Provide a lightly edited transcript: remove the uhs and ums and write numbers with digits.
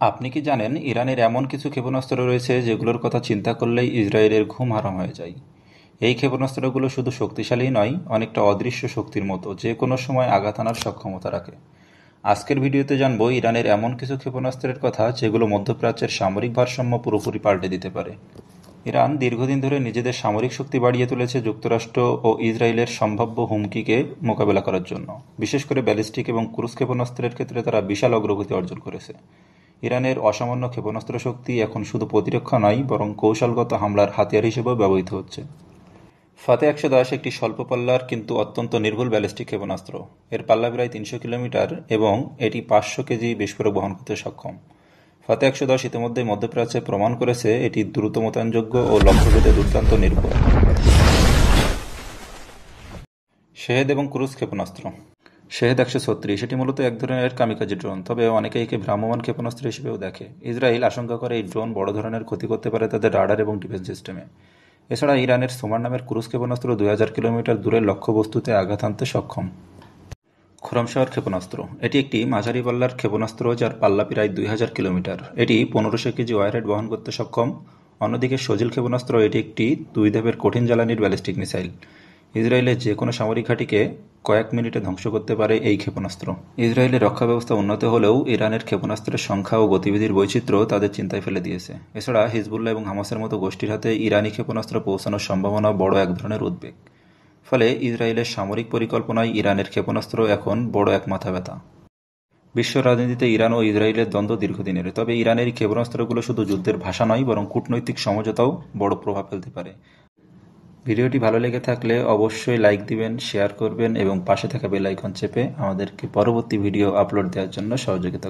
আপনি কি জানেন ইরানের এমন কিছু ক্ষেপণাস্ত্র রয়েছে যেগুলোর কথা চিন্তা করলেই ইসরায়েলের ঘুম হারাম হয়ে যায়। এই ক্ষেপণাস্ত্রগুলো শুধু শক্তিশালী নয়, অনেকটা অদৃশ্য শক্তির মতো যে কোনো সময় আঘাত আনার সক্ষমতা রাখে। আজকের ভিডিওতে জানবো ইরানের এমন কিছু ক্ষেপণাস্ত্রের কথা যেগুলো মধ্যপ্রাচ্যের সামরিক ভারসাম্য পুরোপুরি পাল্টে দিতে পারে। ইরান দীর্ঘদিন ধরে নিজেদের সামরিক শক্তি বাড়িয়ে তুলেছে যুক্তরাষ্ট্র ও ইসরায়েলের সম্ভাব্য হুমকিকে মোকাবেলা করার জন্য। বিশেষ করে ব্যালিস্টিক এবং ক্রুজ ক্ষেপণাস্ত্রের ক্ষেত্রে তারা বিশাল অগ্রগতি অর্জন করেছে। ইরানের অসামান্য ক্ষেপণাস্ত্র শক্তি এখন শুধু প্রতিরক্ষা নয়, বরং কৌশলগত হামলার হাতিয়ার হিসেবেও ব্যবহৃত হচ্ছে। ফাতে ১১০ একটি স্বল্প পাল্লার কিন্তু অত্যন্ত নির্ভুল ব্যালিস্টিক ক্ষেপণাস্ত্র। এর পাল্লা প্রায় ৩০০ কিলোমিটার এবং এটি ৫০০ কেজি বিস্ফোরক বহন করতে সক্ষম। ফাতে ১১০ ইতিমধ্যে মধ্যপ্রাচ্যে প্রমাণ করেছে এটি দ্রুত মোতায়েনযোগ্য ও লক্ষ্যভেদে দুর্দান্ত নির্ভুল। শেহেদ এবং ক্রুজ ক্ষেপণাস্ত্র। শেহেদ ১৩৬ এটি মূলত এক ধরনের কামিকাজি ড্রোন, তবে অনেকে একে ভ্রাম্যমাণ ক্ষেপণাস্ত্র হিসেবেও দেখে। ইসরায়েল আশঙ্কা করে এই ড্রোন বড় ধরনের ক্ষতি করতে পারে তাদের রাডার এবং ডিফেন্স সিস্টেমে। এছাড়া ইরানের সোমার নামের ক্রুজ ক্ষেপণাস্ত্র ২০০০ কিলোমিটার দূরের লক্ষ্যবস্তুতে আঘাত আনতে সক্ষম। খোরামশাহর ক্ষেপণাস্ত্র। এটি একটি মাঝারি পাল্লার ক্ষেপণাস্ত্র যার পাল্লা প্রায় ২০০০ কিলোমিটার। এটি ১৫০০ কেজি ওয়ারহেড বহন করতে সক্ষম। অন্যদিকে সজিল ক্ষেপণাস্ত্র এটি একটি ২ ধাপের কঠিন জ্বালানির ব্যালিস্টিক মিসাইল। ইসরায়েলের যে কোনো সামরিক ঘাঁটিকে কয়েক মিনিটে ধ্বংস করতে পারে এই ক্ষেপণাস্ত্র। ইসরায়েলের রক্ষা ব্যবস্থা উন্নত হলেও ইরানের ক্ষেপণাস্ত্রের সংখ্যা ও গতিবিধির বৈচিত্র্য তাদের চিন্তায় ফেলে দিয়েছে। এছাড়া হিজবুল্লাহ এবং হামাসের মতো গোষ্ঠীর হাতে ইরানি ক্ষেপণাস্ত্র পৌঁছানোর সম্ভাবনা বড় এক ধরনের উদ্বেগ। ফলে ইসরায়েলের সামরিক পরিকল্পনায় ইরানের ক্ষেপণাস্ত্র এখন বড় এক মাথাব্যথা। বিশ্ব রাজনীতিতে ইরান ও ইসরায়েলের দ্বন্দ্ব দীর্ঘদিনের, তবে ইরানের এই ক্ষেপণাস্ত্রগুলো শুধু যুদ্ধের ভাষা নয়, বরং কূটনৈতিক সমঝোতাও বড় প্রভাব ফেলতে পারে। ভিডিওটি ভালো লেগে থাকলে অবশ্যই লাইক দিবেন, শেয়ার করবেন এবং পাশে থাকা বেল আইকন চেপে আমাদেরকে পরবর্তী ভিডিও আপলোড দেওয়ার জন্য সহযোগিতা